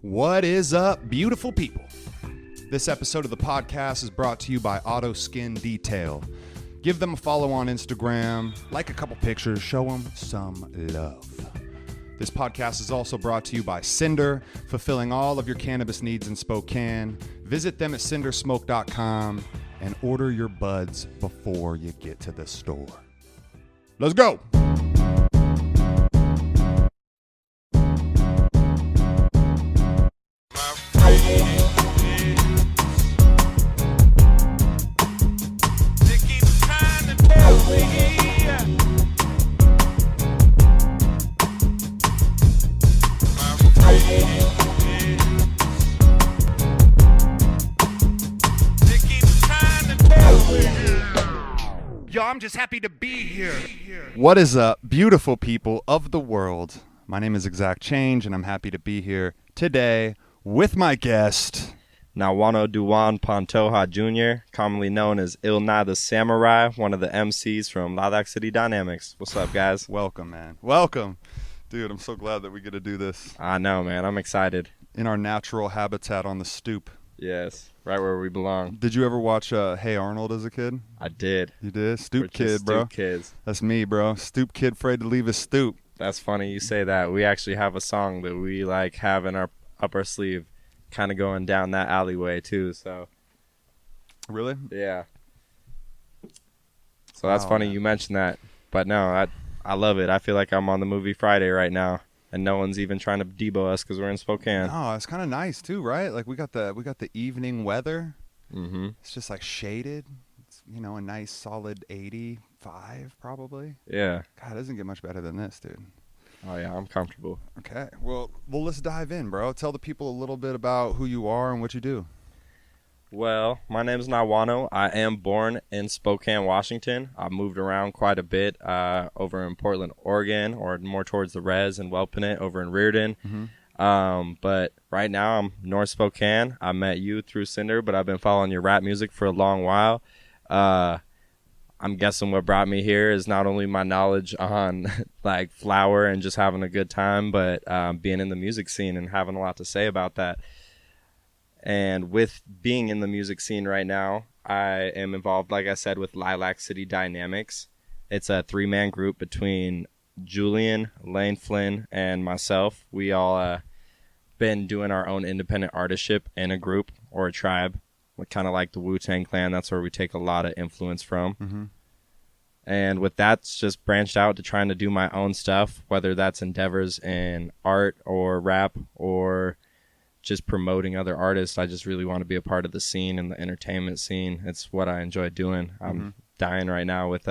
What is up, beautiful people? This episode of the podcast is brought to you by Auto Skin Detail. Give them a follow on Instagram, like a couple pictures, show them some love. This podcast is also brought to you by Cinder, fulfilling all of your cannabis needs in Spokane. Visit them at cindersmoke.com and order your buds before you get to the store. Let's go! Yo, I'm just happy to be here. What is up, beautiful people of the world? My name is ExZac Change, and I'm happy to be here today with my guest, Niwauno Pantoja Jr., commonly known as Ill Nye the Samurai, one of the MCs from Lilac City Dynamics. What's up, guys? Welcome, man. Welcome. Dude, I'm so glad that we get to do this. I know, man. I'm excited. In our natural habitat on the stoop. Yes, right where we belong. Did you ever watch Hey Arnold as a kid? I did. You did? Stoop We're kid, just bro. Stoop kids. That's me, bro. Stoop kid afraid to leave his stoop. That's funny you say that. We actually have a song that we have in our up our sleeve, kind of going down that alleyway too. So. Really? Yeah. So that's funny you mentioned that, but no, I love it. I feel like I'm on the movie Friday right now. And no one's even trying to debo us because we're in Spokane. Oh, it's kind of nice too, right? Like we got the evening weather. Mm-hmm. It's just like shaded. It's, a nice solid 85 probably. Yeah. God, it doesn't get much better than this, dude. Oh yeah, I'm comfortable. Okay. Well, let's dive in, bro. Tell the people a little bit about who you are and what you do. Well, my name is Niwauno. I am born in Spokane, Washington. I've moved around quite a bit over in Portland, Oregon, or more towards the Res and Welpinit over in Reardon. Mm-hmm. But right now I'm North Spokane. I met you through Cinder, but I've been following your rap music for a long while. I'm guessing what brought me here is not only my knowledge on like flower and just having a good time, but being in the music scene and having a lot to say about that. And with being in the music scene right now, I am involved, like I said, with Lilac City Dynamics. It's a 3-man group between Julian, Lane Flynn, and myself. We all been doing our own independent artistship in a group or a tribe, kind of like the Wu-Tang Clan. That's where we take a lot of influence from. Mm-hmm. And with that, it's just branched out to trying to do my own stuff, whether that's endeavors in art or rap or just promoting other artists. I just really want to be a part of the scene and the entertainment scene. It's what I enjoy doing. I'm dying right now with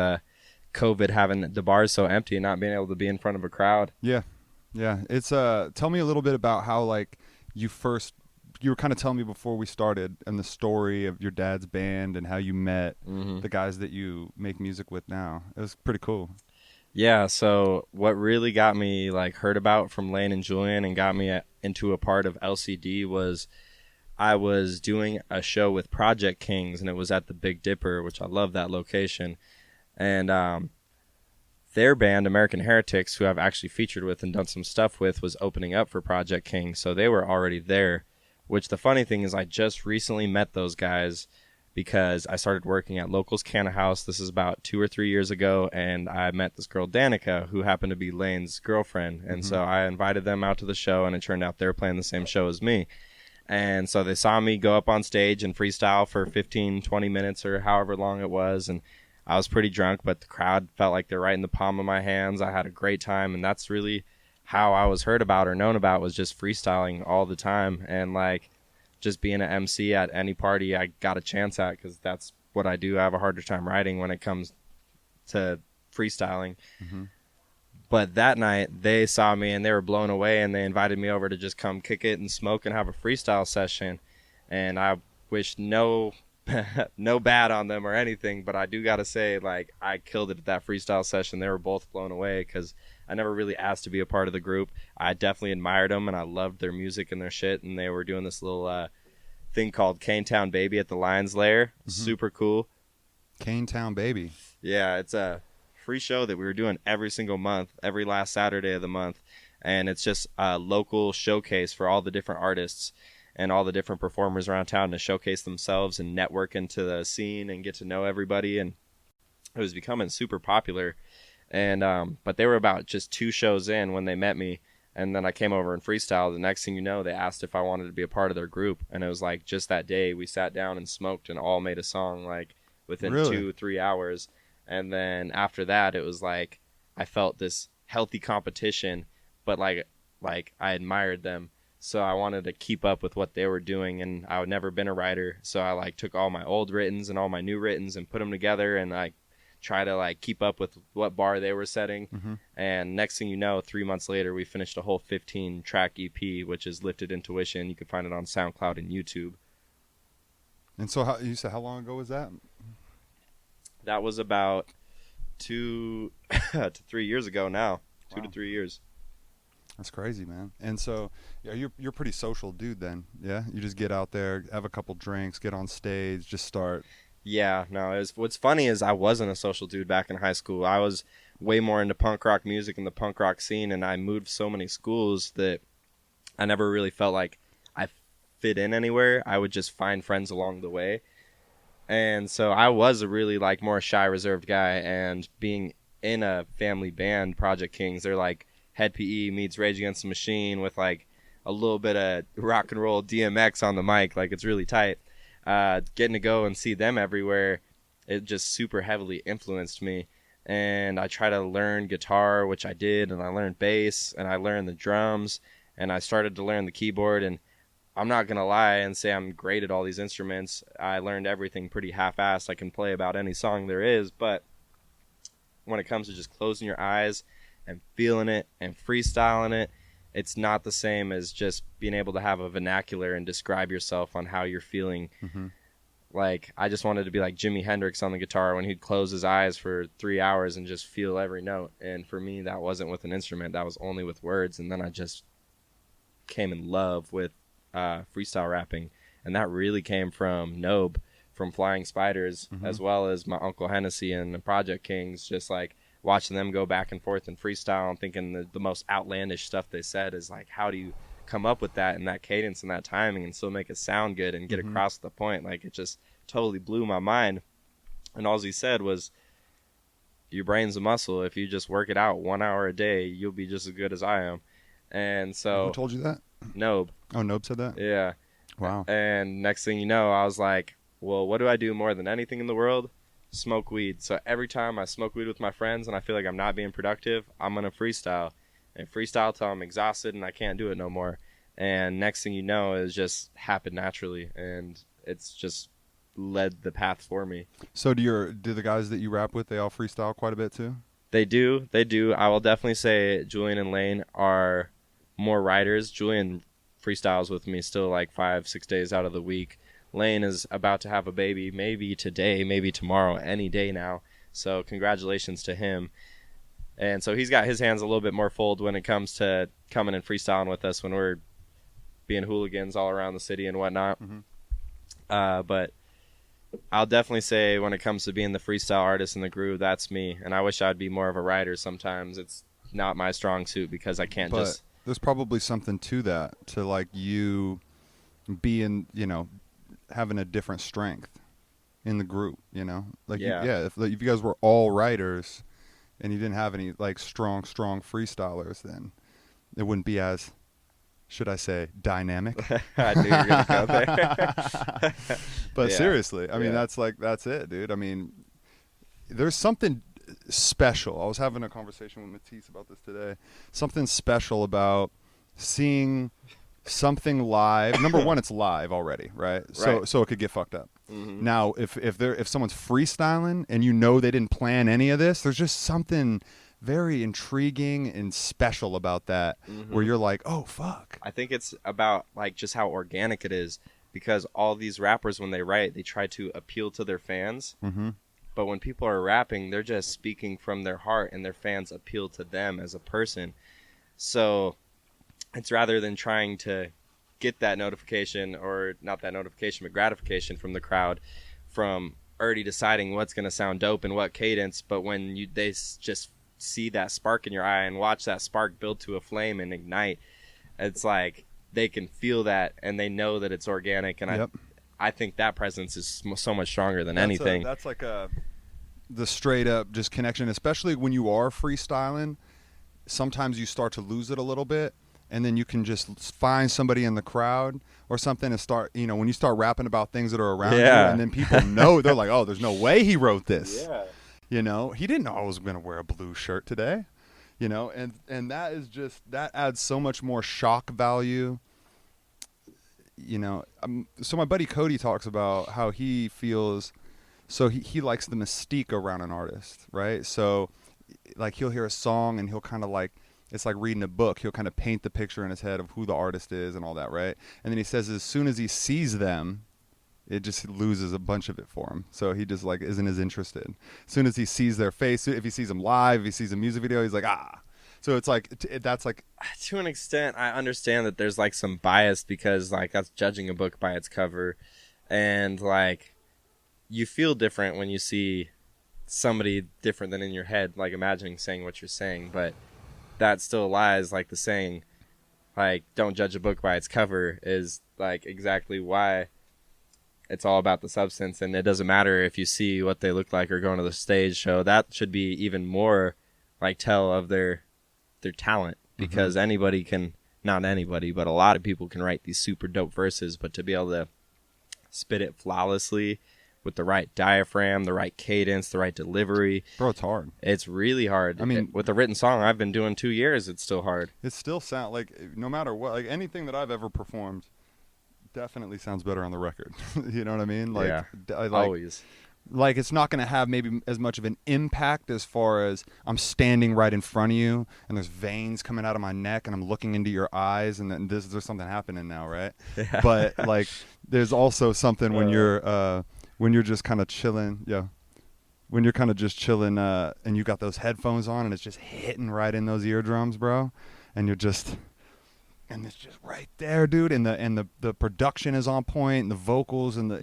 COVID, having the bars so empty and not being able to be in front of a crowd. Yeah. It's tell me a little bit about how you were kind of telling me before we started and the story of your dad's band and how you met the guys that you make music with now. It was pretty cool. Yeah, so what really got me heard about from Lane and Julian and got me into a part of LCD was I was doing a show with Project Kings, and it was at the Big Dipper, which I love that location. And their band, American Heretics, who I've actually featured with and done some stuff with, was opening up for Project Kings, so they were already there, which the funny thing is I just recently met those guys because I started working at Locals Canna House. This is about 2 or 3 years ago, and I met this girl, Danica, who happened to be Lane's girlfriend. And so I invited them out to the show, and it turned out they were playing the same show as me. And so they saw me go up on stage and freestyle for 15, 20 minutes or however long it was, and I was pretty drunk, but the crowd felt like they're right in the palm of my hands. I had a great time, and that's really how I was heard about or known about, was just freestyling all the time. And just being an MC at any party I got a chance at, because that's what I do. I have a harder time writing when it comes to freestyling. But that night they saw me and they were blown away, and they invited me over to just come kick it and smoke and have a freestyle session. And I wish no bad on them or anything, but I do gotta say, I killed it at that freestyle session. They were both blown away because I never really asked to be a part of the group. I definitely admired them, and I loved their music and their shit, and they were doing this little thing called Canetown Baby at the Lions Lair. Super cool. Canetown Baby. Yeah, it's a free show that we were doing every single month, every last Saturday of the month. and it's just a local showcase for all the different artists and all the different performers around town to showcase themselves and network into the scene and get to know everybody. And it was becoming super popular. And but they were about just 2 shows in when they met me, and then I came over and freestyled. The next thing you know, they asked if I wanted to be a part of their group, and it was like just that day we sat down and smoked and all made a song like within Really? 2-3 hours. And then after that, it was like I felt this healthy competition, but like I admired them. So I wanted to keep up with what they were doing, and I had never been a writer. So I like took all my old writtens and all my new writtens and put them together and like try to like keep up with what bar they were setting. Mm-hmm. And next thing you know, 3 months later, we finished a whole 15 track EP, which is Lifted Intuition. You can find it on SoundCloud and YouTube. And so you said how long ago was that? That was about 2 to 3 years ago now. Wow. 2 to 3 years. That's crazy, man. And so, yeah, you're a pretty social dude then, yeah? You just get out there, have a couple drinks, get on stage, just start. Yeah, no, what's funny is I wasn't a social dude back in high school. I was way more into punk rock music and the punk rock scene, and I moved so many schools that I never really felt like I fit in anywhere. I would just find friends along the way. And so I was a really like more shy, reserved guy, and being in a family band, Project Kings, they're like Head PE meets Rage Against the Machine with like a little bit of rock and roll DMX on the mic. Like it's really tight. Getting to go and see them everywhere, it just super heavily influenced me. And I try to learn guitar, which I did, and I learned bass, and I learned the drums, and I started to learn the keyboard. And I'm not going to lie and say I'm great at all these instruments. I learned everything pretty half-assed. I can play about any song there is, but when it comes to just closing your eyes and feeling it and freestyling it, it's not the same as just being able to have a vernacular and describe yourself on how you're feeling. Mm-hmm. Like, I just wanted to be like Jimi Hendrix on the guitar when he'd close his eyes for 3 hours and just feel every note. And for me, that wasn't with an instrument. That was only with words. And then I just came in love with freestyle rapping. And that really came from Nobe, from Flying Spiders, Mm-hmm. as well as my Uncle Hennessy and the Project Kings, just like watching them go back and forth in freestyle and thinking the most outlandish stuff they said is like, how do you come up with that and that cadence and that timing and still make it sound good and get Mm-hmm. across the point? Like, it just totally blew my mind. And all he said was, your brain's a muscle. If you just work it out 1 hour a day, you'll be just as good as I am. And so Who told you that? Nobe. Oh, Nobe said that? Yeah. Wow. And next thing you know, I was like, well, what do I do more than anything in the world? Smoke weed. So every time I smoke weed with my friends and I feel like I'm not being productive, I'm going to freestyle. And freestyle till I'm exhausted and I can't do it no more. And next thing you know, it just happened naturally. And it's just led the path for me. So do the guys that you rap with, they all freestyle quite a bit too? They do. I will definitely say Julian and Lane are more writers. Julian freestyles with me still like 5-6 days out of the week. Lane is about to have a baby, maybe today, maybe tomorrow, any day now. So congratulations to him. And so he's got his hands a little bit more full when it comes to coming and freestyling with us when we're being hooligans all around the city and whatnot. Mm-hmm. But I'll definitely say when it comes to being the freestyle artist in the groove, that's me. And I wish I'd be more of a writer sometimes. It's not my strong suit because I can't But there's probably something to that, to like you being, having a different strength in the group, like if you guys were all writers and you didn't have any like strong freestylers, then it wouldn't be as, should I say, dynamic. I knew you were gonna go there. But Yeah. seriously, I mean, that's it, dude. I mean, there's something special. I was having a conversation with Matisse about this today. Something special about seeing something live. Number one, it's live already, right? So it could get fucked up. Mm-hmm. Now, if someone's freestyling and they didn't plan any of this, there's just something very intriguing and special about that, where you're like, oh fuck. I think it's about like just how organic it is, because all these rappers, when they write, they try to appeal to their fans. Mm-hmm. But when people are rapping, they're just speaking from their heart, and their fans appeal to them as a person. So it's rather than trying to get that notification, or not that notification, but gratification from the crowd, from already deciding what's going to sound dope and what cadence. But when they just see that spark in your eye and watch that spark build to a flame and ignite. It's like they can feel that and they know that it's organic. And I think that presence is so much stronger than anything. That's like the straight up just connection, especially when you are freestyling. Sometimes you start to lose it a little bit, and then you can just find somebody in the crowd or something and start, when you start rapping about things that are around you, and then people know, they're like, oh, there's no way he wrote this. He didn't know I was going to wear a blue shirt today, and that is just, that adds so much more shock value. So my buddy Cody talks about how he feels, so he likes the mystique around an artist, right? So like he'll hear a song and he'll kind of like, it's like reading a book. He'll kind of paint the picture in his head of who the artist is and all that, right? And then he says as soon as he sees them, it just loses a bunch of it for him. So he just like isn't as interested. As soon as he sees their face, if he sees them live, if he sees a music video, he's like, ah. So it's like, that's like... To an extent, I understand that there's like some bias because like that's judging a book by its cover. And like you feel different when you see somebody different than in your head, like imagining saying what you're saying, but that still lies. Like the saying, like, don't judge a book by its cover is like exactly why it's all about the substance. And it doesn't matter if you see what they look like or going to the stage show. That should be even more like tell of their talent, because anybody can, not anybody, but a lot of people can write these super dope verses, but to be able to spit it flawlessly with the right diaphragm, the right cadence, the right delivery. Bro, it's hard. It's really hard. I mean, with a written song I've been doing 2 years, it's still hard. It still sounds like, no matter what, like anything that I've ever performed definitely sounds better on the record. You know what I mean? Like, always. Like, it's not going to have maybe as much of an impact as far as I'm standing right in front of you and there's veins coming out of my neck and I'm looking into your eyes and then there's something happening now, right? Yeah. But like, there's also something when you're just kind of chilling, when you're kind of just chilling and you got those headphones on and it's just hitting right in those eardrums, bro, and you're just, and it's just right there, dude, and the production is on point, and the vocals and the,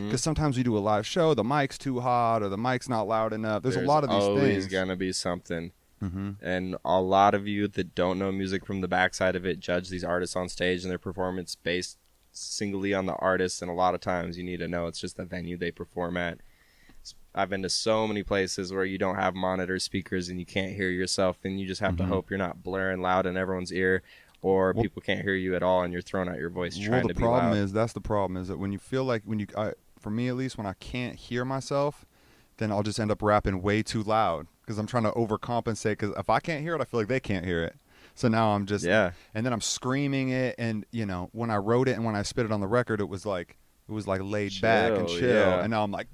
because sometimes we do a live show, the mic's too hot or the mic's not loud enough. There's a lot of these things. There's always gonna be something. And a lot of you that don't know music from the backside of it judge these artists on stage and their performance based singly on the artist, and a lot of times you need to know it's just the venue they perform at. I've been to so many places where you don't have monitor speakers and you can't hear yourself, and you just have to hope you're not blaring loud in everyone's ear, or people can't hear you at all and you're throwing out your voice trying to be loud. That's the problem is that when you feel like, for me at least, when I can't hear myself, then I'll just end up rapping way too loud because I'm trying to overcompensate, because if I can't hear it, I feel like they can't hear it. So now I'm just, and then I'm screaming it. And, when I wrote it and when I spit it on the record, it was like laid back and chill. Yeah. And now I'm like,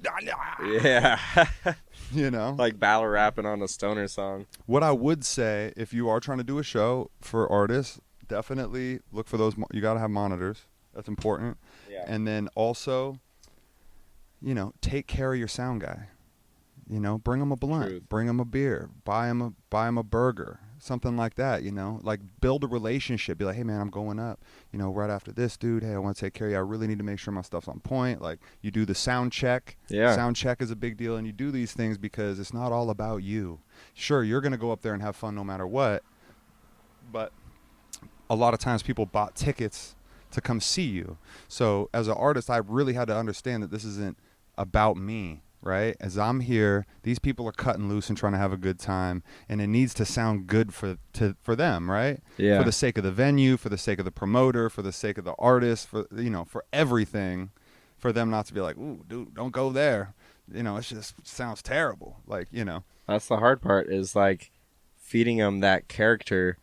like battle rapping on a stoner song. What I would say, if you are trying to do a show for artists, definitely look for those. You got to have monitors. That's important. Yeah. And then also, take care of your sound guy. Bring him a blunt, bring him a beer, buy him a burger, something like that. Like build a relationship. Be like, hey man, I'm going up. Right after this, dude. Hey, I want to take care of you. I really need to make sure my stuff's on point. Like you do the sound check. Yeah. Sound check is a big deal, and you do these things because it's not all about you. Sure, you're gonna go up there and have fun no matter what, but a lot of times people bought tickets to come see you. So as an artist, I really had to understand that this isn't about me. Right? As I'm here, these people are cutting loose and trying to have a good time, and it needs to sound good for them, right? Yeah. For the sake of the venue, for the sake of the promoter, for the sake of the artist, for everything, for them not to be like, ooh, dude, don't go there. It just sounds terrible. Like, That's the hard part, is like feeding them that character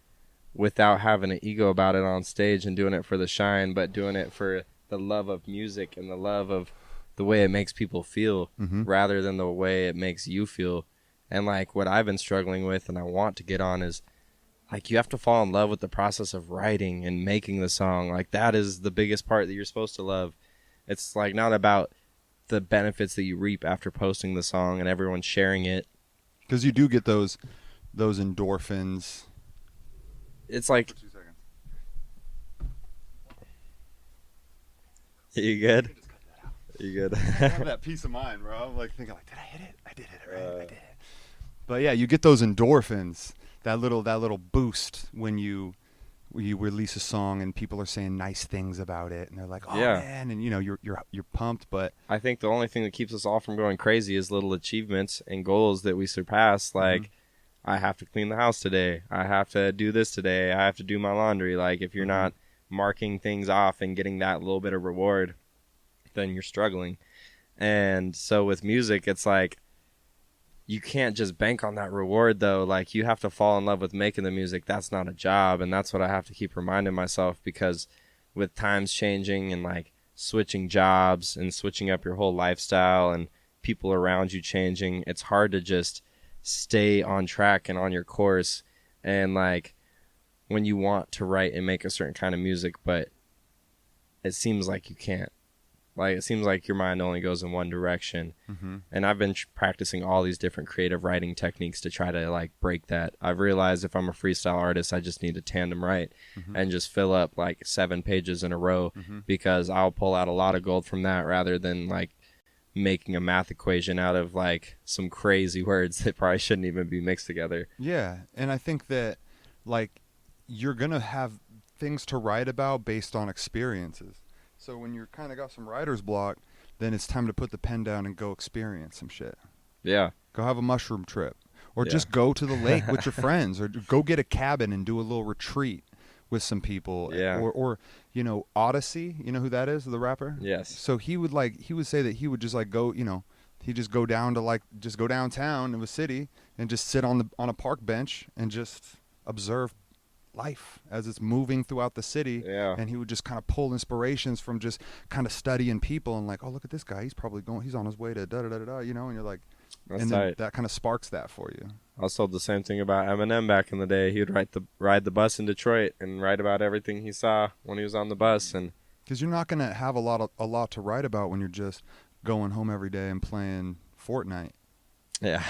without having an ego about it on stage and doing it for the shine, but doing it for the love of music and the love of the way it makes people feel, rather than the way it makes you feel. And like what I've been struggling with and I want to get on is like, you have to fall in love with the process of writing and making the song. Like that is the biggest part that you're supposed to love. It's like not about the benefits that you reap after posting the song and everyone sharing it. Because you do get those endorphins. It's like, you good? You good? I have that peace of mind, bro. I'm like thinking, like, did I hit it? I did hit it, right? I did it. But yeah, you get those endorphins, that little boost when you release a song and people are saying nice things about it, and they're like, "Oh Yeah. man," and you're pumped. But I think the only thing that keeps us all from going crazy is little achievements and goals that we surpass. Like, I have to clean the house today. I have to do this today. I have to do my laundry. Like, if you're not marking things off and getting that little bit of reward, then you're struggling. And so with music, it's like, you can't just bank on that reward, though. Like, you have to fall in love with making the music. That's not a job. And that's what I have to keep reminding myself, because with times changing and like switching jobs and switching up your whole lifestyle and people around you changing, it's hard to just stay on track and on your course. And like, when you want to write and make a certain kind of music, but it seems like you can't. Like, it seems like your mind only goes in one direction. And I've been practicing all these different creative writing techniques to try to like break that. I've realized if I'm a freestyle artist, I just need to tandem write and just fill up like 7 pages in a row, because I'll pull out a lot of gold from that, rather than like making a math equation out of like some crazy words that probably shouldn't even be mixed together. yeah, and I think that like you're gonna have things to write about based on experiences. So when you're kind of got some writer's block, then it's time to put the pen down and go experience some shit. Yeah. Go have a mushroom trip, or just go to the lake with your friends, or go get a cabin and do a little retreat with some people. Yeah. Or you know, Odyssey, you know who that is, the rapper? Yes. So he would say that he would just like go, you know, he'd just go down to like, just go downtown in the city and just sit on a park bench and just observe life as it's moving throughout the city. Yeah. And he would just kind of pull inspirations from just kind of studying people and like, oh, look at this guy, he's on his way to da da da da, you know, and you're like, That's and tight. then that kind of sparks that for you. I was told the same thing about Eminem back in the day. He would ride the bus in Detroit and write about everything he saw when he was on the bus. And because you're not going to have a lot to write about when you're just going home every day and playing Fortnite. yeah,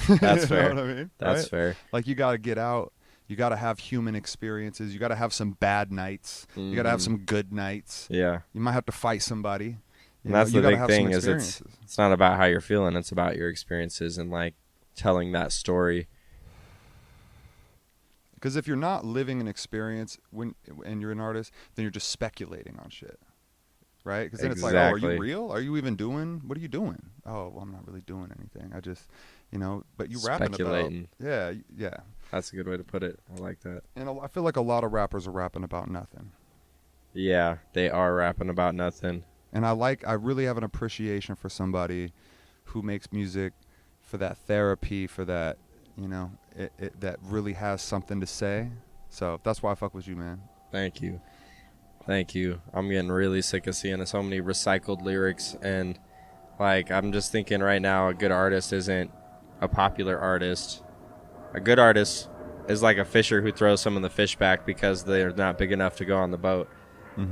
that's fair. You know what I mean? That's Right? fair. Like, you got to get out. You got to have human experiences. You got to have some bad nights. You got to have some good nights. Yeah. You might have to fight somebody. And that's the gotta big have some thing, is experiences. it's not about how you're feeling. It's about your experiences and like telling that story. Because if you're not living an experience and you're an artist, then you're just speculating on shit, right? Because then it's like, oh, are you real? Are you even doing? What are you doing? Oh, well, I'm not really doing anything. I just, you know. But you rapping about, yeah. That's a good way to put it. I like that. And I feel like a lot of rappers are rapping about nothing. Yeah, they are rapping about nothing. And I really have an appreciation for somebody who makes music for that therapy, for that, you know, that really has something to say. So that's why I fuck with you, man. Thank you. I'm getting really sick of seeing so many recycled lyrics, and like, I'm just thinking right now, a good artist isn't a popular artist. A good artist is like a fisher who throws some of the fish back because they're not big enough to go on the boat.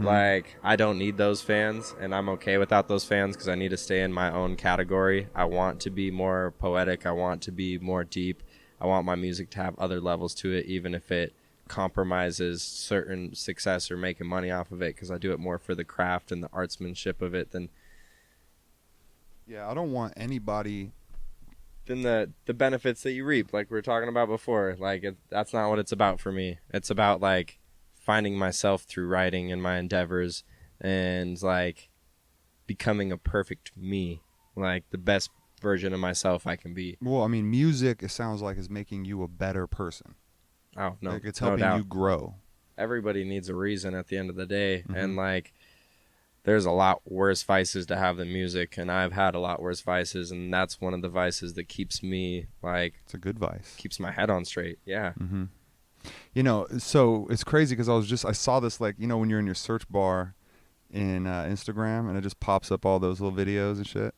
Like, I don't need those fans, and I'm okay without those fans, because I need to stay in my own category. I want to be more poetic. I want to be more deep. I want my music to have other levels to it, even if it compromises certain success or making money off of it, because I do it more for the craft and the artsmanship of it than I don't want anybody than the benefits that you reap, like we were talking about before. Like, that's not what it's about for me. It's about like finding myself through writing and my endeavors, and like becoming a perfect me, like the best version of myself I can be. Well, I mean, music, it sounds like, is making you a better person. Oh, no. Like, it's helping you grow. Everybody needs a reason at the end of the day. And like, there's a lot worse vices to have than music, and I've had a lot worse vices, and that's one of the vices that keeps me, like, it's a good vice. Keeps my head on straight. Yeah. You know, so it's crazy because I saw this, like, you know, when you're in your search bar in Instagram, and it just pops up all those little videos and shit.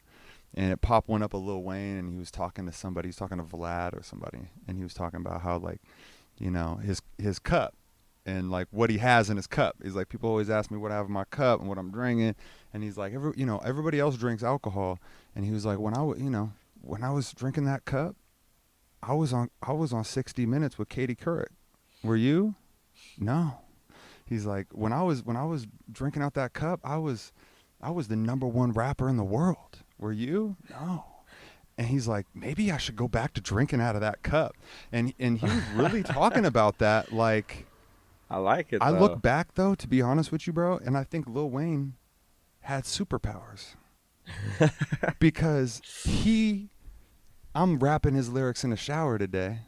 And it popped one up of Lil Wayne, and he was talking to somebody. He's talking to Vlad or somebody, and he was talking about how, like, you know, his cup and like what he has in his cup. He's like, people always ask me what I have in my cup and what I'm drinking, and he's like, everybody else drinks alcohol, and he was like, when I was drinking that cup, I was on 60 Minutes with Katie Couric. Were you? No. He's like, when I was drinking out that cup, I was the #1 rapper in the world. Were you? No. And he's like, maybe I should go back to drinking out of that cup. And he was really talking about that. Like, I like it, I though. look back, though, to be honest with you, bro, and I think Lil Wayne had superpowers. Because I'm rapping his lyrics in the shower today,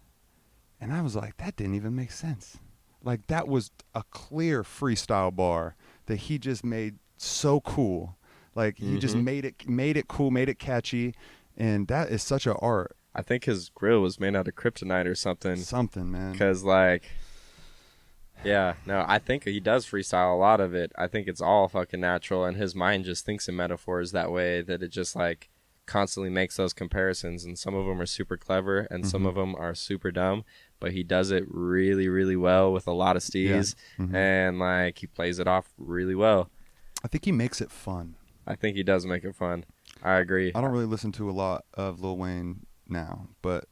and I was like, that didn't even make sense. Like, that was a clear freestyle bar that he just made so cool. Like, he just made it cool, made it catchy, and that is such an art. I think his grill was made out of kryptonite or something. Something, man. Because, like, yeah, no, I think he does freestyle a lot of it. I think it's all fucking natural, and his mind just thinks in metaphors that way, that it just, like, constantly makes those comparisons, and some of them are super clever, and some of them are super dumb, but he does it really, really well with a lot of steez, and, like, he plays it off really well. I think he makes it fun. I think he does make it fun. I agree. I don't really listen to a lot of Lil Wayne now, but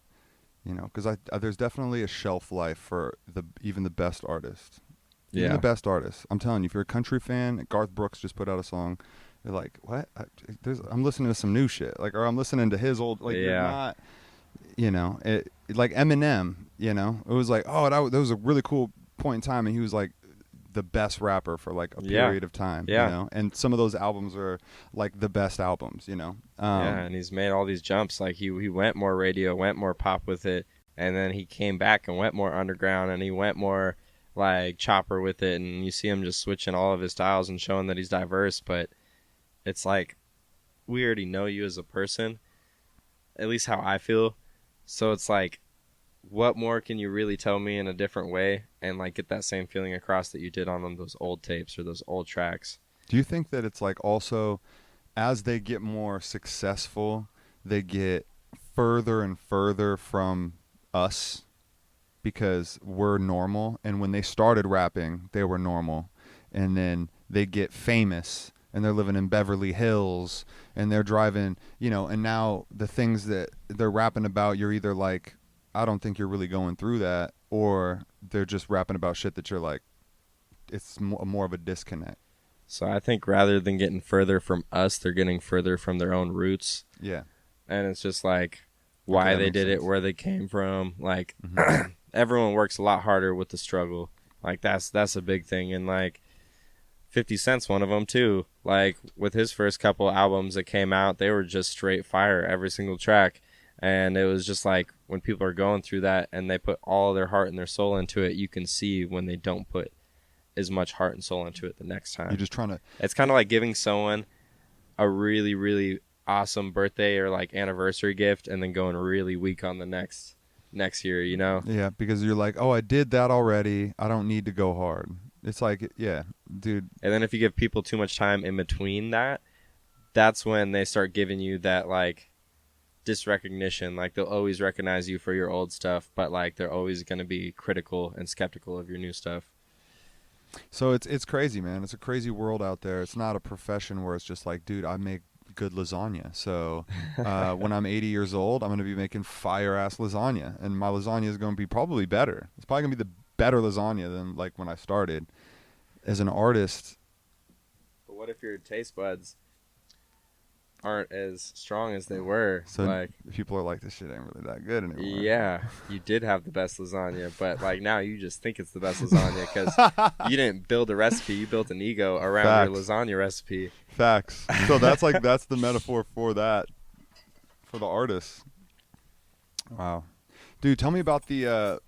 you know, because there's definitely a shelf life for even the best artists. Even the best artists. I'm telling you, if you're a country fan, Garth Brooks just put out a song. You're like, what? I'm listening to some new shit. Like, or I'm listening to his old. Like, you're not. You know, like Eminem. You know, it was like, oh, that was a really cool point in time, and he was like the best rapper for like a period of time. You know, and some of those albums are like the best albums. You know. And he's made all these jumps. Like he went more radio, went more pop with it, and then he came back and went more underground, and he went more like chopper with it. And you see him just switching all of his styles and showing that he's diverse. But it's like, we already know you as a person, at least how I feel. So it's like, what more can you really tell me in a different way and like get that same feeling across that you did on those old tapes or those old tracks? Do you think that it's like also, as they get more successful, they get further and further from us because we're normal, and when they started rapping, they were normal, and then they get famous and they're living in Beverly Hills and they're driving, you know, and now the things that they're rapping about, you're either like, I don't think you're really going through that, or they're just rapping about shit that you're like, it's more of a disconnect. So I think rather than getting further from us, they're getting further from their own roots. Yeah. And it's just like why they did it, where they came from. Like everyone works a lot harder with the struggle. Like that's a big thing. And like 50 Cent's one of them too. Like with his first couple albums that came out, they were just straight fire, every single track. And it was just like when people are going through that and they put all their heart and their soul into it, you can see when they don't put as much heart and soul into it the next time. You're just trying to... It's kind of like giving someone a really, really awesome birthday or like anniversary gift and then going really weak on the next year, you know? Yeah, because you're like, oh, I did that already. I don't need to go hard. It's like, yeah, dude. And then if you give people too much time in between that, that's when they start giving you that like disrecognition. Like they'll always recognize you for your old stuff, but like they're always going to be critical and skeptical of your new stuff. So it's crazy, man. It's a crazy world out there. It's not a profession where it's just like, dude, I make good lasagna. So when I'm 80 years old, I'm going to be making fire-ass lasagna. And my lasagna is going to be probably better. It's probably going to be the better lasagna than like when I started. As an artist. But what if your taste buds aren't as strong as they were? So like people are like, this shit ain't really that good anymore. Yeah, you did have the best lasagna, but like now you just think it's the best lasagna because you didn't build a recipe, you built an ego around your lasagna recipe. Facts. So that's like that's the metaphor for that, for the artist. Wow, dude, tell me about the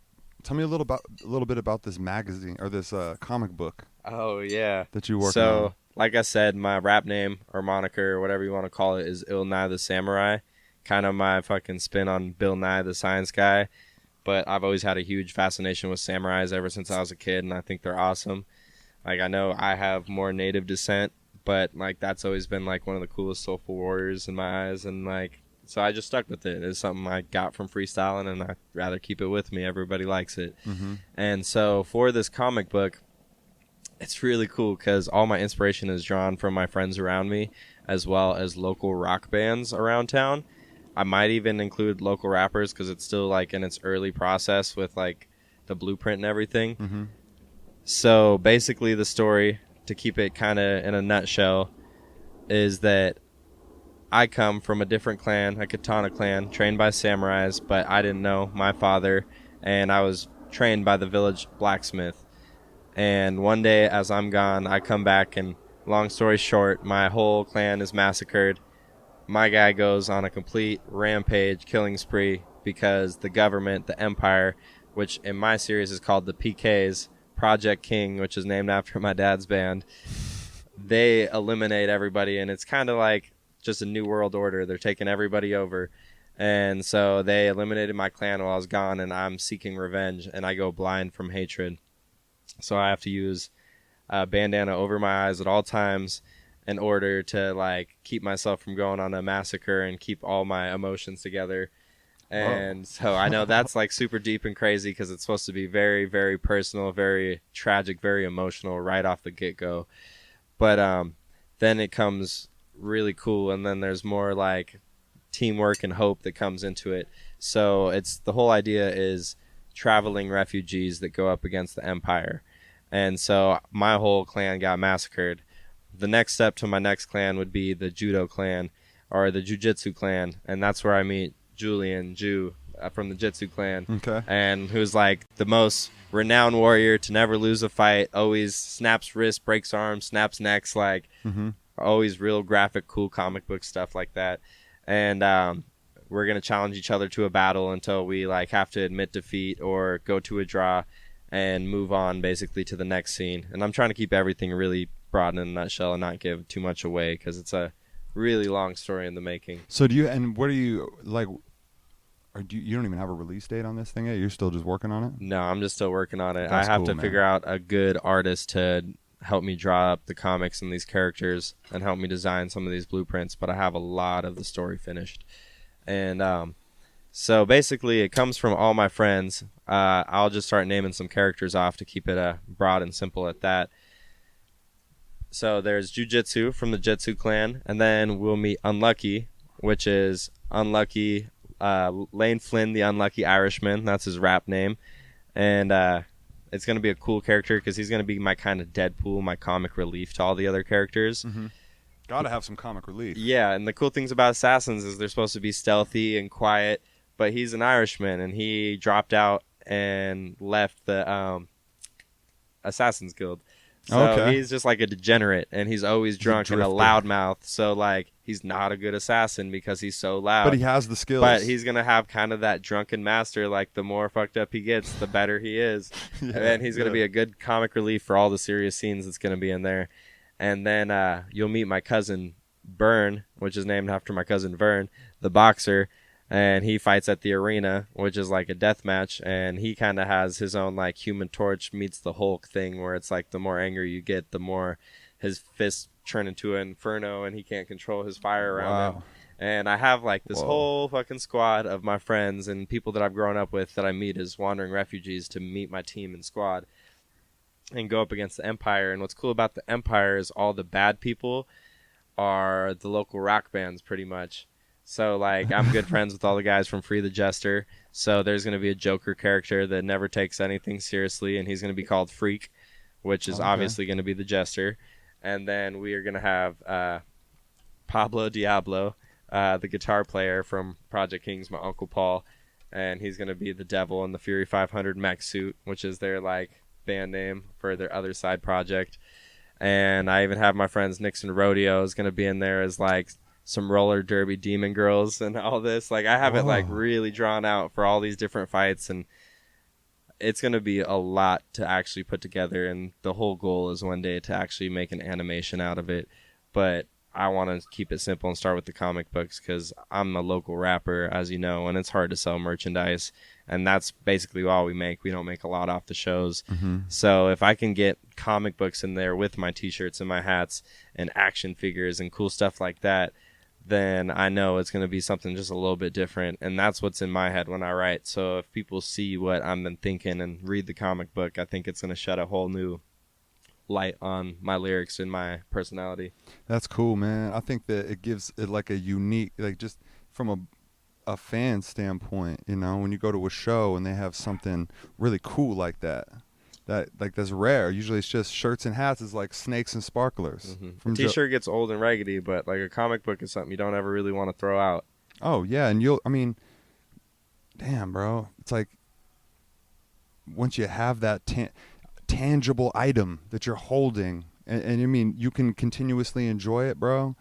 tell me a little bit about this magazine or this comic book. Oh yeah, that you work on. Like I said, my rap name or moniker or whatever you want to call it is Ill Nye the Samurai. Kind of my fucking spin on Bill Nye the Science Guy. But I've always had a huge fascination with samurais ever since I was a kid, and I think they're awesome. Like I know I have more native descent, but like that's always been like one of the coolest soulful warriors in my eyes, and like so I just stuck with it. It's something I got from freestyling, and I'd rather keep it with me. Everybody likes it. And so for this comic book, it's really cool because all my inspiration is drawn from my friends around me as well as local rock bands around town. I might even include local rappers because it's still like in its early process with like the blueprint and everything. So basically the story, to keep it kind of in a nutshell, is that I come from a different clan, a katana clan, trained by samurais, but I didn't know my father, and I was trained by the village blacksmith. And one day, as I'm gone, I come back, and long story short, my whole clan is massacred. My guy goes on a complete rampage, killing spree, because the government, the empire, which in my series is called the PKs, Project King, which is named after my dad's band, they eliminate everybody, and it's kind of like just a new world order. They're taking everybody over. And so they eliminated my clan while I was gone, and I'm seeking revenge, and I go blind from hatred. So I have to use a bandana over my eyes at all times in order to like keep myself from going on a massacre and keep all my emotions together. And so I know that's like super deep and crazy because it's supposed to be very, very personal, very tragic, very emotional right off the get-go. But then it comes really cool, and then there's more like teamwork and hope that comes into it. So it's the whole idea is traveling refugees that go up against the empire. And so my whole clan got massacred. The next step to my next clan would be the judo clan or the jiu-jitsu clan, and that's where I meet Julian Ju from the Jitsu clan. Okay. And who's like the most renowned warrior to never lose a fight, always snaps wrists, breaks arms, snaps necks, like always real graphic, cool comic book stuff like that. And we're going to challenge each other to a battle until we like have to admit defeat or go to a draw and move on basically to the next scene. And I'm trying to keep everything really broad in a nutshell and not give too much away because it's a really long story in the making. So do you, and what are you, like, or you don't even have a release date on this thing yet? You're still just working on it? No, I'm just still working on it. That's I have cool, to man. figure out a good artist to help me draw up the comics and these characters and help me design some of these blueprints, but I have a lot of the story finished. And so basically it comes from all my friends. I'll just start naming some characters off to keep it broad and simple at that. So there's Jiu-Jitsu from the Jitsu clan, and then we'll meet Unlucky, which is Unlucky Lane Flynn, the Unlucky Irishman. That's his rap name. And it's going to be a cool character because he's going to be my kind of Deadpool, my comic relief to all the other characters. Mm-hmm. Gotta have some comic relief. Yeah, and the cool things about assassins is they're supposed to be stealthy and quiet, but he's an Irishman, and he dropped out and left the Assassin's Guild. So he's just like a degenerate, and he's always drunk and a loudmouth. So like he's not a good assassin because he's so loud. But he has the skills. But he's gonna have kind of that drunken master. Like the more fucked up he gets, the better he is. Yeah, and he's gonna be a good comic relief for all the serious scenes that's gonna be in there. And then you'll meet my cousin Byrne, which is named after my cousin Vern, the boxer. And he fights at the arena, which is like a death match, and he kind of has his own like Human Torch meets the Hulk thing, where it's like the more angry you get, the more his fists turn into an inferno, and he can't control his fire around him. And I have like this whole fucking squad of my friends and people that I've grown up with that I meet as wandering refugees to meet my team and squad and go up against the Empire. And what's cool about the Empire is all the bad people are the local rock bands, pretty much. So, like, I'm good friends with all the guys from Free the Jester. So there's going to be a Joker character that never takes anything seriously, and he's going to be called Freak, which is obviously going to be the Jester. And then we are going to have Pablo Diablo, the guitar player from Project King's, my Uncle Paul, and he's going to be the Devil in the Fury 500 mech suit, which is their, like, band name for their other side project. And I even have my friends Nixon Rodeo is going to be in there as, like, some roller derby demon girls and all this. Like I have it like really drawn out for all these different fights, and it's going to be a lot to actually put together, and the whole goal is one day to actually make an animation out of it. But I want to keep it simple and start with the comic books because I'm a local rapper, as you know, and it's hard to sell merchandise, and that's basically all we make. We don't make a lot off the shows. So if I can get comic books in there with my t-shirts and my hats and action figures and cool stuff like that, then I know it's going to be something just a little bit different. And that's what's in my head when I write. So if people see what I've been thinking and read the comic book, I think it's going to shed a whole new light on my lyrics and my personality. That's cool, man. I think that it gives it like a unique, like just from a fan standpoint, you know, when you go to a show and they have something really cool like that that's rare. Usually it's just shirts and hats is like snakes and sparklers. A t-shirt gets old and raggedy, but like a comic book is something you don't ever really want to throw out. Oh yeah, and damn, bro, it's like once you have that tangible item that you're holding, and I mean you can continuously enjoy it, bro.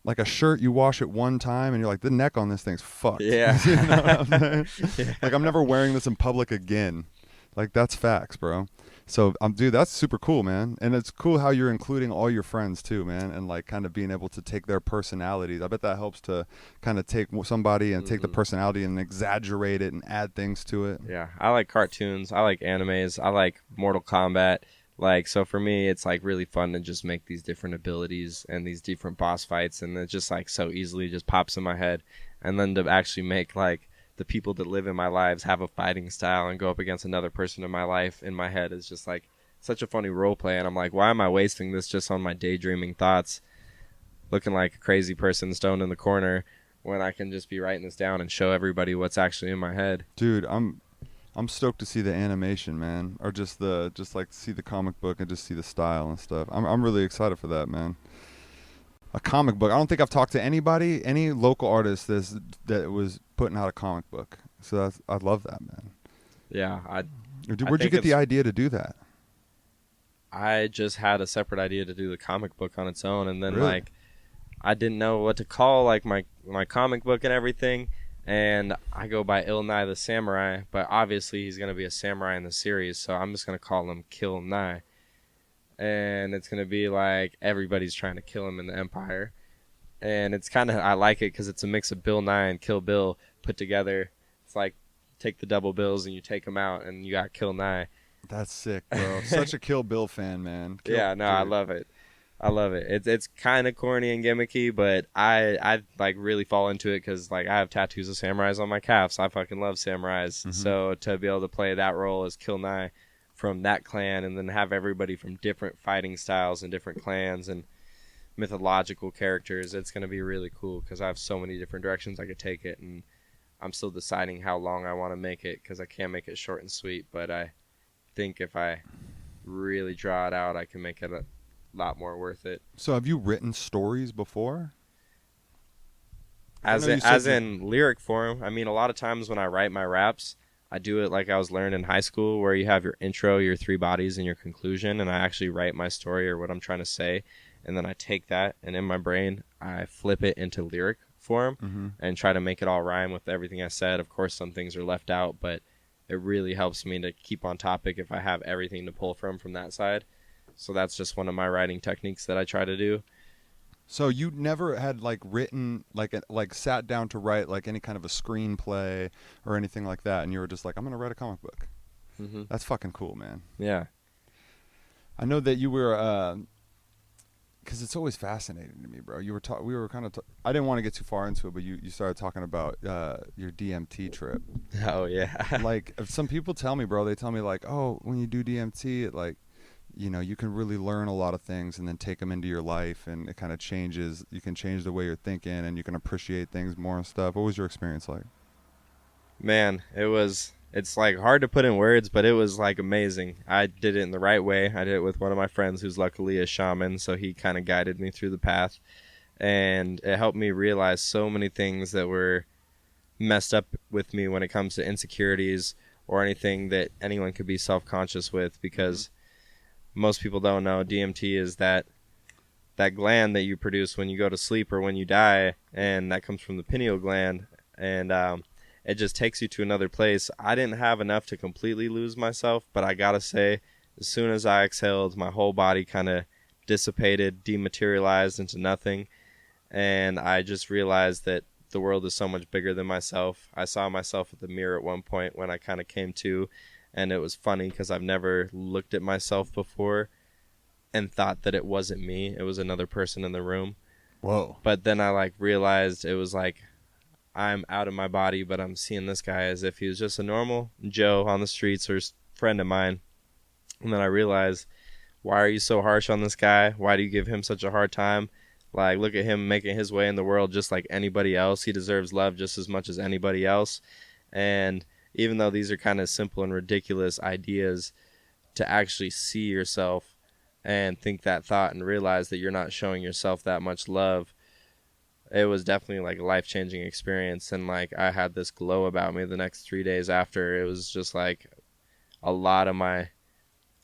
Like a shirt, you wash it one time, and you're like, the neck on this thing's fucked. Yeah. You know what I'm saying? Yeah. Like, I'm never wearing this in public again. Like, that's facts, bro. So, dude, that's super cool, man. And it's cool how you're including all your friends, too, man, and, like, kind of being able to take their personalities. I bet that helps to kind of take somebody and take the personality and exaggerate it and add things to it. Yeah. I like cartoons. I like animes. I like Mortal Kombat. Like, so for me, it's like really fun to just make these different abilities and these different boss fights, and it just like so easily just pops in my head. And then to actually make like the people that live in my lives have a fighting style and go up against another person in my life in my head is just like such a funny role play. And I'm like, why am I wasting this just on my daydreaming thoughts, looking like a crazy person stoned in the corner, when I can just be writing this down and show everybody what's actually in my head? Dude, I'm stoked to see the animation, man, or just like see the comic book and just see the style and stuff. I'm really excited for that, man. A comic book. I don't think I've talked to any local artist that was putting out a comic book. So I love that, man. Yeah, where'd you get the idea to do that? I just had a separate idea to do the comic book on its own, and then really? like I didn't know what to call like my comic book and everything. And I go by Ill Nye the Samurai, but obviously he's going to be a samurai in the series, so I'm just going to call him Ill Nye. And it's going to be like everybody's trying to kill him in the Empire. And it's kind of, I like it because it's a mix of Bill Nye and Kill Bill put together. It's like take the double bills and you take them out, and you got Ill Nye. That's sick, bro. Such a Kill Bill fan, man. Dude. I love it. I love it. It's kind of corny and gimmicky, but I like really fall into it because like I have tattoos of samurais on my calves. I fucking love samurais. So to be able to play that role as Ill Nye from that clan, and then have everybody from different fighting styles and different clans and mythological characters, it's going to be really cool because I have so many different directions I could take it, and I'm still deciding how long I want to make it because I can't make it short and sweet, but I think if I really draw it out, I can make it a lot more worth it. So have you written stories before? As in lyric form? I mean, a lot of times when I write my raps, I do it like I was learned in high school, where you have your intro, your three bodies, and your conclusion, and I actually write my story or what I'm trying to say, and then I take that, and in my brain, I flip it into lyric form and try to make it all rhyme with everything I said. Of course, some things are left out, but it really helps me to keep on topic if I have everything to pull from that side. So that's just one of my writing techniques that I try to do. So you never had like written like sat down to write like any kind of a screenplay or anything like that, and you were just like, I'm gonna write a comic book. That's fucking cool, man. Yeah. I know that you were, because it's always fascinating to me, bro. You were we were kind of. I didn't want to get too far into it, but you started talking about your DMT trip. Oh yeah. Like if some people tell me, bro, they tell me like, oh, when you do DMT, it like, you know, you can really learn a lot of things and then take them into your life, and it kind of changes. You can change the way you're thinking, and you can appreciate things more and stuff. What was your experience like? Man, it's like hard to put in words, but it was like amazing. I did it in the right way. I did it with one of my friends who's luckily a shaman, so he kind of guided me through the path, and it helped me realize so many things that were messed up with me when it comes to insecurities or anything that anyone could be self-conscious with, because most people don't know DMT is that gland that you produce when you go to sleep or when you die, and that comes from the pineal gland, and it just takes you to another place. I didn't have enough to completely lose myself, but I gotta say, as soon as I exhaled, my whole body kind of dissipated, dematerialized into nothing, and I just realized that the world is so much bigger than myself. I saw myself at the mirror at one point when I kind of came to, and it was funny because I've never looked at myself before and thought that it wasn't me. It was another person in the room. Whoa. But then I like realized it was like I'm out of my body, but I'm seeing this guy as if he was just a normal Joe on the streets or friend of mine. And then I realized, why are you so harsh on this guy? Why do you give him such a hard time? Like, look at him making his way in the world just like anybody else. He deserves love just as much as anybody else. And even though these are kind of simple and ridiculous ideas, to actually see yourself and think that thought and realize that you're not showing yourself that much love, it was definitely like a life-changing experience. And like I had this glow about me the next 3 days after. It was just like a lot of my,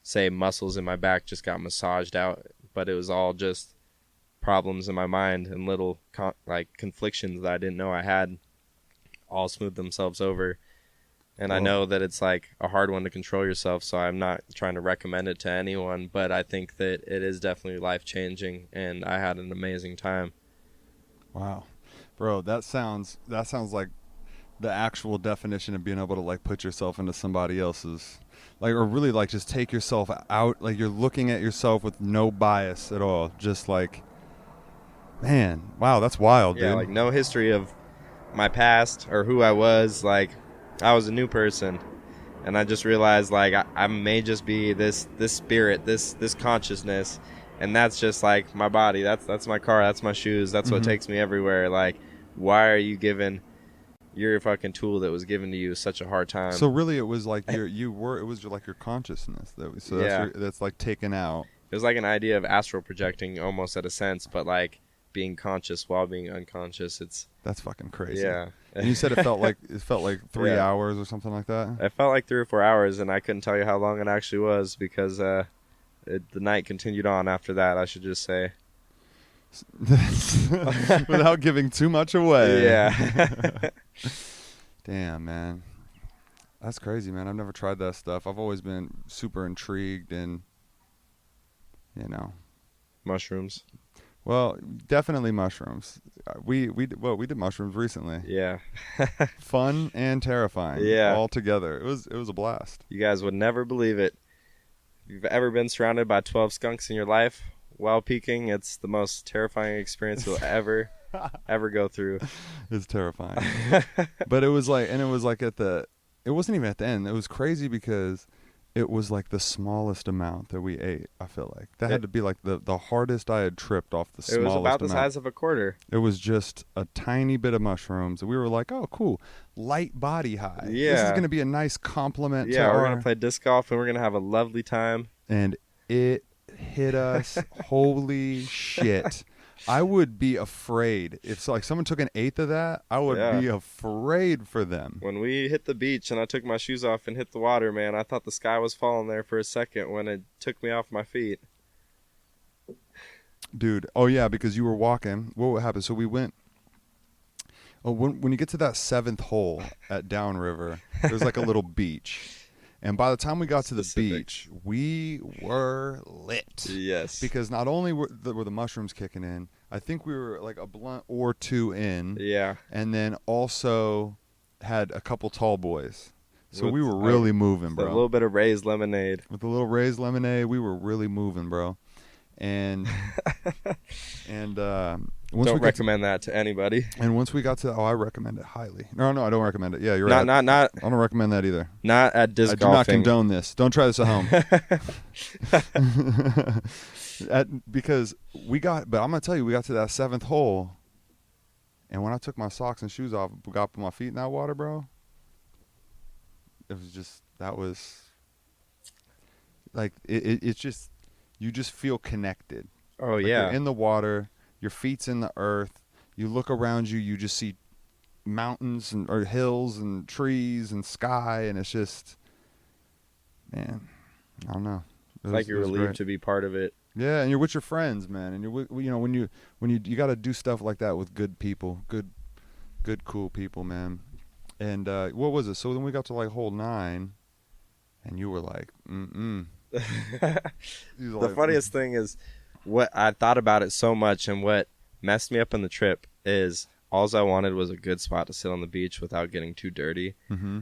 say, muscles in my back just got massaged out, but it was all just problems in my mind and little like conflictions that I didn't know I had all smoothed themselves over. And I know that it's like a hard one to control yourself, so I'm not trying to recommend it to anyone, but I think that it is definitely life-changing, and I had an amazing time. Wow. Bro, that sounds like the actual definition of being able to like put yourself into somebody else's, like, or really like just take yourself out, like you're looking at yourself with no bias at all, just like, man, wow, that's wild, dude. Yeah, like no history of my past or who I was. Like I was a new person, and I just realized like I may just be this spirit, this consciousness, and that's just like my body. That's my car. That's my shoes. That's what takes me everywhere. Like, why are you giving your fucking tool that was given to you such a hard time? So really, it was like it was like your consciousness that's like taken out. It was like an idea of astral projecting, almost at a sense, but like being conscious while being unconscious. That's fucking crazy. Yeah. And you said it felt like 3 hours or something like that. It felt like 3 or 4 hours, and I couldn't tell you how long it actually was because the night continued on after that, I should just say. Without giving too much away. Yeah. Damn, man. That's crazy, man. I've never tried that stuff. I've always been super intrigued in, mushrooms. Well, definitely mushrooms. We did mushrooms recently. Yeah. Fun and terrifying. Yeah. All together. It was a blast. You guys would never believe it. If you've ever been surrounded by 12 skunks in your life while peaking, it's the most terrifying experience you'll ever go through. It's terrifying. But it was like it wasn't even at the end. It was crazy because it was like the smallest amount that we ate. I feel like that had to be like the hardest I had tripped off the smallest amount. It was about the size of a quarter. It was just a tiny bit of mushrooms. We were like, oh, cool. Light body high. Yeah. This is going to be a nice compliment to we're going to play disc golf, and we're going to have a lovely time. And it hit us. Holy shit. I would be afraid. If like someone took an eighth of that, I would be afraid for them. When we hit the beach and I took my shoes off and hit the water, man, I thought the sky was falling there for a second when it took me off my feet. Dude, oh yeah, because you were walking. What happened? So we went. Oh, when you get to that 7th hole at Downriver, there's like a little beach. And by the time we got to the beach, we were lit. Yes. Because not only were the mushrooms kicking in, I think we were like a blunt or two in. Yeah. And then also had a couple tall boys. So we were really moving, bro. A little bit of raised lemonade. With a little raised lemonade, we were really moving, bro. And don't recommend that to anybody. And once we got to, I recommend it highly. No, I don't recommend it. Yeah, you're right. Not. I don't recommend that either. Not at disc golfing. I do not condone this. Don't try this at home. Because but I'm gonna tell you, we got to that 7th hole, and when I took my socks and shoes off, got my feet in that water, bro. It was just like it's just. You just feel connected. Oh, like yeah. You're in the water. Your feet's in the earth. You look around you. You just see mountains or hills and trees and sky. And it's just, man, I don't know. It's like you're relieved to be part of it. Yeah, and you're with your friends, man. And you're, when you got to do stuff like that with good people, good, cool people, man. And what was it? So then we got to like hole 9, and you were like, The funniest thing is what I thought about it so much, and what messed me up on the trip is all I wanted was a good spot to sit on the beach without getting too dirty. Mm-hmm.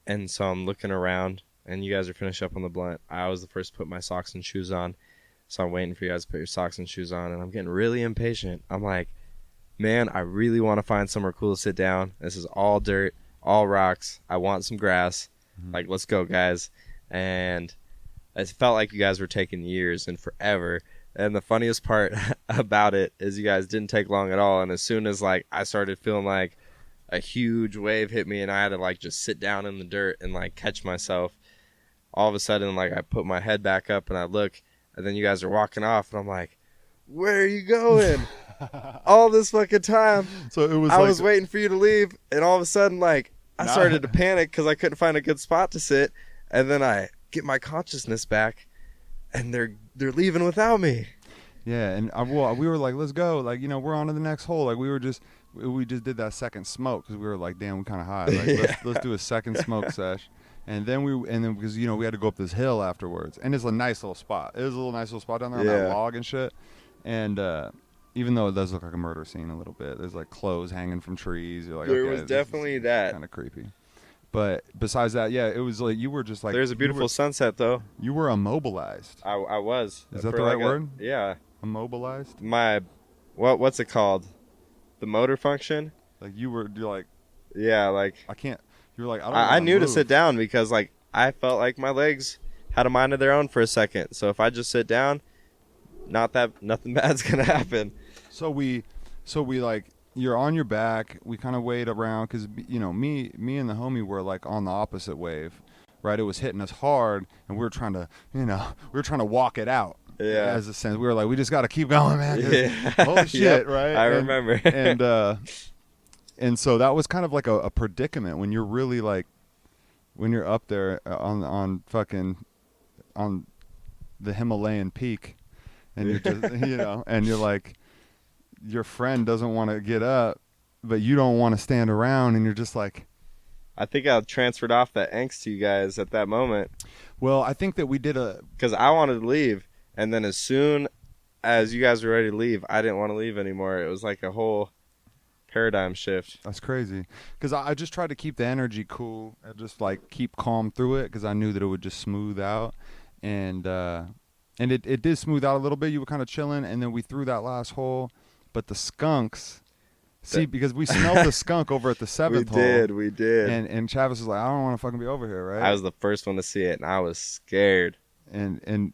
And so I'm looking around, and you guys are finished up on the blunt. I was the first to put my socks and shoes on, so I'm waiting for you guys to put your socks and shoes on, and I'm getting really impatient. I'm like, man, I really want to find somewhere cool to sit down. This is all dirt, all rocks. I want some grass. Mm-hmm. Like, let's go, guys. And it felt like you guys were taking years and forever. And the funniest part about it is you guys didn't take long at all. And as soon as like I started feeling like a huge wave hit me and I had to like just sit down in the dirt and like catch myself, all of a sudden, like, I put my head back up and I look, and then you guys are walking off, and I'm like, where are you going? All this fucking time. So it was I like, was waiting for you to leave, and all of a sudden, like, I started to panic because I couldn't find a good spot to sit, and then I get my consciousness back, and they're leaving without me. Yeah, and we were like, let's go. Like, you know, we're on to the next hole. Like, we just did that second smoke because we were like, damn, we kind of high. Like, let's do a second smoke sesh. And then because, you know, we had to go up this hill afterwards. And it's a nice little spot. It was a nice little spot down there on that log and shit. And even though it does look like a murder scene a little bit, there's like clothes hanging from trees. You're like, there okay, was definitely that. Kind of creepy. But besides that, yeah, it was like you were just like. There's a beautiful sunset, though. You were immobilized. I was. Is that the right word? Yeah. Immobilized? What's it called? The motor function? Like you're like. Yeah, like. I can't. You were like, I knew to sit down because, like, I felt like my legs had a mind of their own for a second. So if I just sit down, nothing bad's gonna happen. So we like, you're on your back. We kind of wait around because, you know, me and the homie were like on the opposite wave, right? It was hitting us hard, and we were trying to walk it out. Yeah. As a sense, we were like, we just got to keep going, man. Yeah. Holy shit, Yep, right? I remember. And so that was kind of like a predicament when you're really like, when you're up there on the Himalayan peak, and you're just, you know, and you're like, your friend doesn't want to get up, but you don't want to stand around, and you're just like. I think I transferred off that angst to you guys at that moment. Well, I think that we did because I wanted to leave, and then as soon as you guys were ready to leave, I didn't want to leave anymore. It was like a whole paradigm shift. That's crazy. Because I just tried to keep the energy cool and just like keep calm through it because I knew that it would just smooth out, and it did smooth out a little bit. You were kind of chilling, and then we threw that last hole. But the skunks, because we smelled the skunk over at the seventh hole. We did. And Travis was like, I don't want to fucking be over here, right? I was the first one to see it, and I was scared. And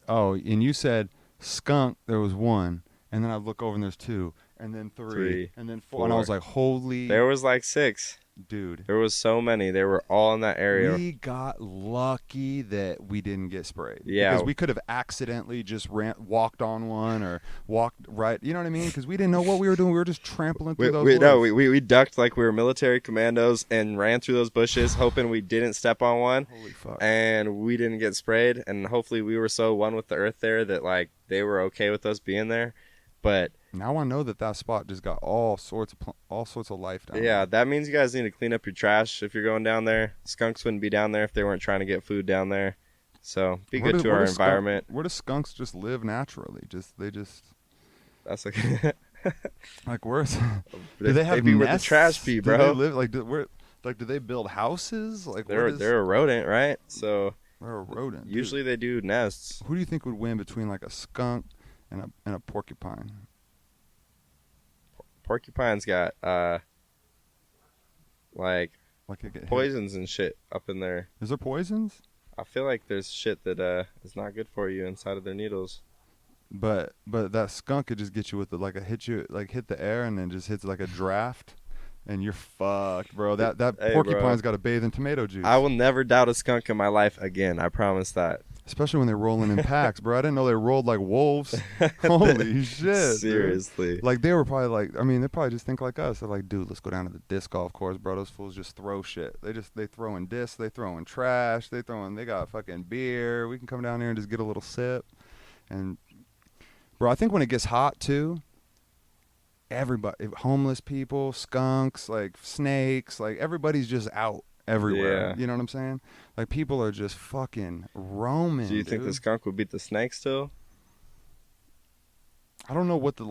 you said skunk, there was one. And then I look over and there's two. And then three. And then four. And I was like, holy. There was like 6. Dude. There was so many. They were all in that area. We got lucky that we didn't get sprayed. Yeah. Because we could have accidentally just walked on one or walked right. You know what I mean? Because we didn't know what we were doing. We were just trampling through those woods. No, we ducked like we were military commandos and ran through those bushes hoping we didn't step on one. Holy fuck. And we didn't get sprayed. And hopefully we were so one with the earth there that like they were okay with us being there. But now I know that spot just got all sorts of life down there. Yeah, that means you guys need to clean up your trash if you're going down there. Skunks wouldn't be down there if they weren't trying to get food down there. So be good to our environment. Where do skunks just live naturally? That's like like where's do they have where the trash be, bro? Do they live like do they build houses? Like they're a rodent, right? So they're a rodent. Usually they do nests. Who do you think would win between like a skunk and a porcupine? Porcupine's got like poisons hit. And shit up in there. Is there poisons? I feel like there's shit that is not good for you inside of their needles. But that skunk could just get you with hit the air and then just hits like a draft, and you're fucked, bro. That porcupine's got to bathe in tomato juice. I will never doubt a skunk in my life again. I promise that. Especially when they're rolling in packs, bro. I didn't know they rolled like wolves. Holy shit. Seriously. Dude. Like, they were probably like, I mean, they probably just think like us. They're like, dude, let's go down to the disc golf course, bro. Those fools just throw shit. They throw in discs. They throw in trash. They got fucking beer. We can come down here and just get a little sip. And, bro, I think when it gets hot, too, everybody, homeless people, skunks, like snakes, like everybody's just out. Everywhere. Yeah. You know what I'm saying? Like, people are just fucking roaming. Do you think the skunk would beat the snake still? I don't know what the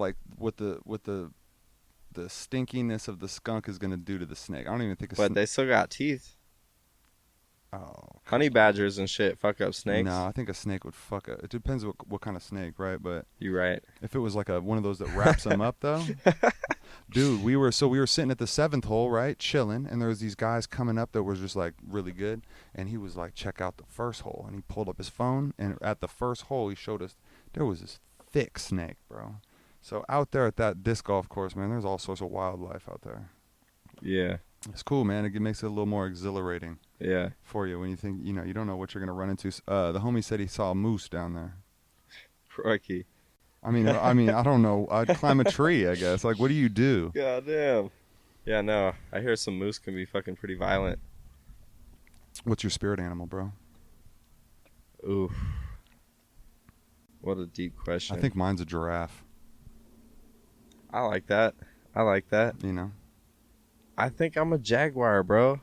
stinkiness of the skunk is going to do to the snake. I don't even think But they still got teeth. Oh. Honey badgers and shit fuck up snakes. No, I think a snake would fuck up. It depends what kind of snake, right? But you're right. If it was like one of those that wraps them up, though. Dude, we were sitting at the 7th hole, right, chilling, and there was these guys coming up that were just like really good, and he was like, check out the first hole, and he pulled up his phone, and at the first hole he showed us there was this thick snake, bro. So out there at that disc golf course, man, there's all sorts of wildlife out there. Yeah. It's cool, man. It makes it a little more exhilarating. Yeah. For you when you think, you don't know what you're going to run into. The homie said he saw a moose down there. Crikey. I mean, I don't know. I'd climb a tree, I guess. Like, what do you do? God damn. Yeah, no. I hear some moose can be fucking pretty violent. What's your spirit animal, bro? Oof. What a deep question. I think mine's a giraffe. I like that. I think I'm a jaguar, bro.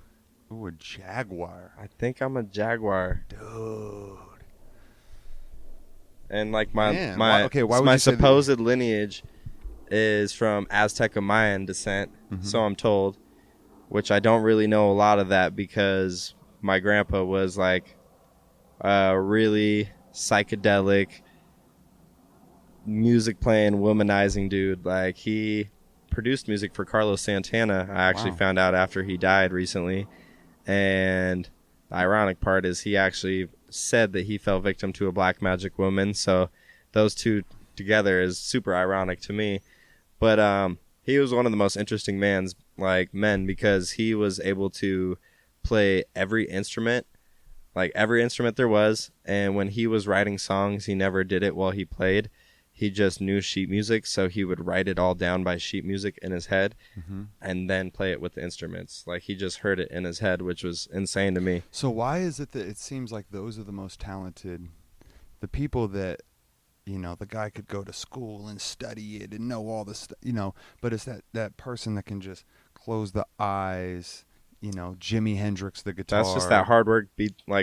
Ooh, a jaguar. I think I'm a jaguar. Dude. And like Why would my you say supposed lineage is from Aztec and Mayan descent, so I'm told, which I don't really know a lot of that because my grandpa was like a really psychedelic music playing womanizing dude. Like he produced music for Carlos Santana. I actually found out after he died recently. And the ironic part is he actually said that he fell victim to a black magic woman. So those two together is super ironic to me. But he was one of the most interesting men because he was able to play every instrument there was. And when he was writing songs, he never did it while he played. He just knew sheet music, so he would write it all down by sheet music in his head and then play it with the instruments. Like, he just heard it in his head, which was insane to me. So why is it that it seems like those are the most talented, the people that, the guy could go to school and study it and know all this, but it's that person that can just close the eyes, Jimi Hendrix, the guitar. That's just that hard work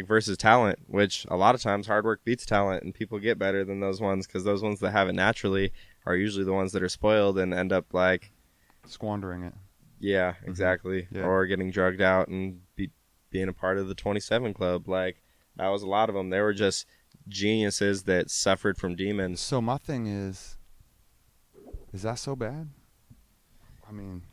versus talent, which a lot of times hard work beats talent, and people get better than those ones because those ones that have it naturally are usually the ones that are spoiled and end up squandering it. Yeah, exactly. Yeah. Or getting drugged out and being a part of the 27 Club. Like, that was a lot of them. They were just geniuses that suffered from demons. So my thing is that so bad?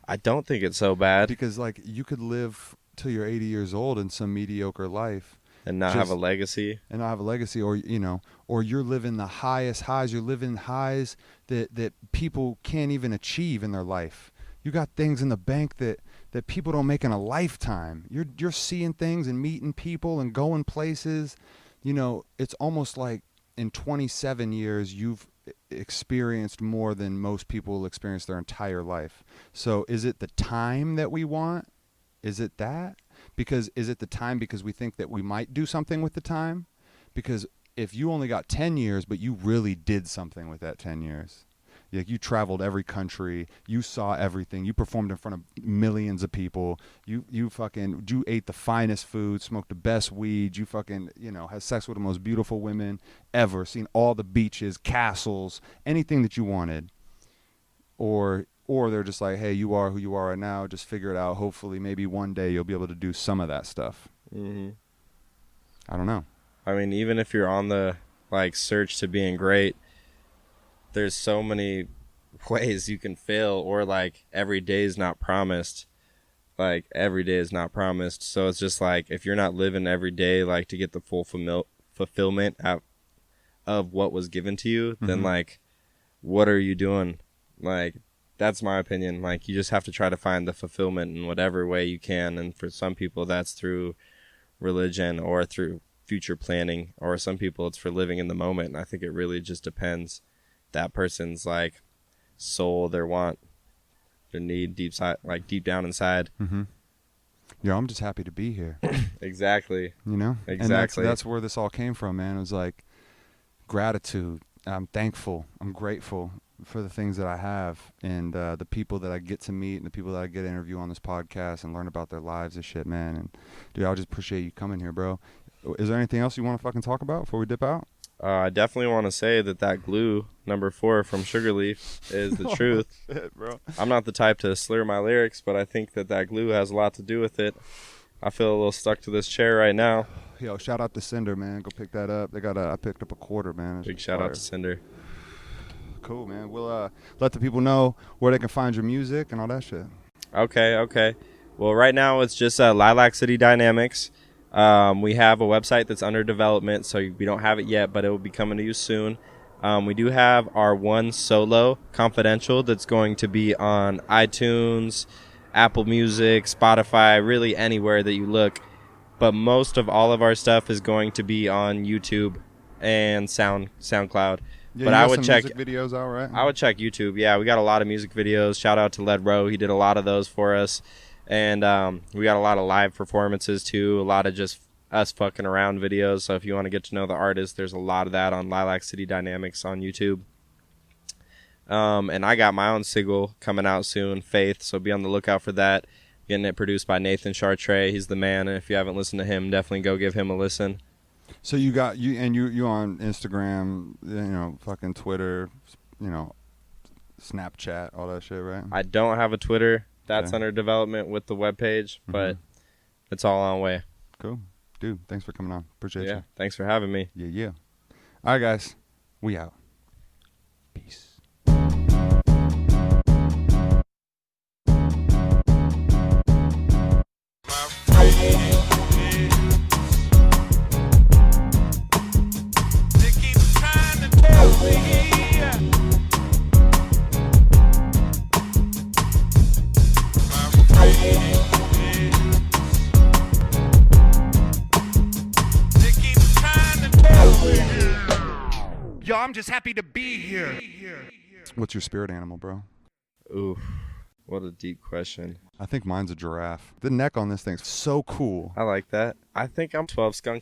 I don't think it's so bad. Because, you could live till you're 80 years old in some mediocre life. And not have a legacy. Or you're living the highest highs. You're living highs that people can't even achieve in their life. You got things in the bank that people don't make in a lifetime. You're seeing things and meeting people and going places. It's almost like in 27 years, you've experienced more than most people will experience their entire life. So is it the time that we want? Is it that? Is it the time because we think that we might do something with the time? Because if you only got 10 years, but you really did something with that 10 years, you traveled every country, you saw everything, you performed in front of millions of people, you ate the finest food, smoked the best weed, you had sex with the most beautiful women ever, seen all the beaches, castles, anything that you wanted. Or they're just like, hey, you are who you are right now, just figure it out. Hopefully, maybe one day you'll be able to do some of that stuff. Mm-hmm. I don't know. Even if you're on the search to being great, there's so many ways you can fail, or every day is not promised. Every day is not promised. So it's just if you're not living every day to get the full fulfillment of what was given to you, then what are you doing? That's my opinion. You just have to try to find the fulfillment in whatever way you can. And for some people, that's through religion or through future planning, or some people it's for living in the moment. And I think it really just depends that person's soul, their want, their need deep down inside. Mm-hmm. Yeah, I'm just happy to be here. Exactly. Exactly. And that's where this all came from, man. It was gratitude. I'm thankful. I'm grateful for the things that I have, and the people that I get to meet, and the people that I get to interview on this podcast and learn about their lives and shit, man. And dude, I just appreciate you coming here, bro. Is there anything else you want to fucking talk about before we dip out? I definitely want to say that glue number 4 from Sugarleaf is the truth. Shit, bro. I'm not the type to slur my lyrics, but I think that glue has a lot to do with it. I feel a little stuck to this chair right now. Yo, shout out to Cinder, man. Go pick that up. I picked up a quarter, man. Big shout out to Cinder. Cool, man. We'll let the people know where they can find your music and all that shit. Okay. Well, right now it's just Lilac City Dynamics. We have a website that's under development, so we don't have it yet, but it will be coming to you soon. We do have our one solo confidential that's going to be on iTunes, Apple Music, Spotify, really anywhere that you look. But most of all of our stuff is going to be on YouTube and SoundCloud. Yeah, but you I got would some check music videos out, right? I would check YouTube. Yeah, we got a lot of music videos. Shout out to Led Row. He did a lot of those for us. And we got a lot of live performances too, a lot of just us fucking around videos. So if you want to get to know the artist, there's a lot of that on Lilac City Dynamics on YouTube. And I got my own single coming out soon, Faith, so be on the lookout for that. Getting it produced by Nathan Chartre. He's the man, and if you haven't listened to him, definitely go give him a listen. So you got you on Instagram, fucking Twitter, Snapchat, all that shit, right? I don't have a Twitter. That's Okay. under development with the webpage, but it's all on way. Cool. Dude, thanks for coming on. Appreciate you. Yeah, thanks for having me. Yeah. All right, guys. We out. Peace. Yo, I'm just happy to be here. What's your spirit animal, bro? Ooh, what a deep question. I think mine's a giraffe. The neck on this thing's so cool. I like that. I think I'm 12 skunks.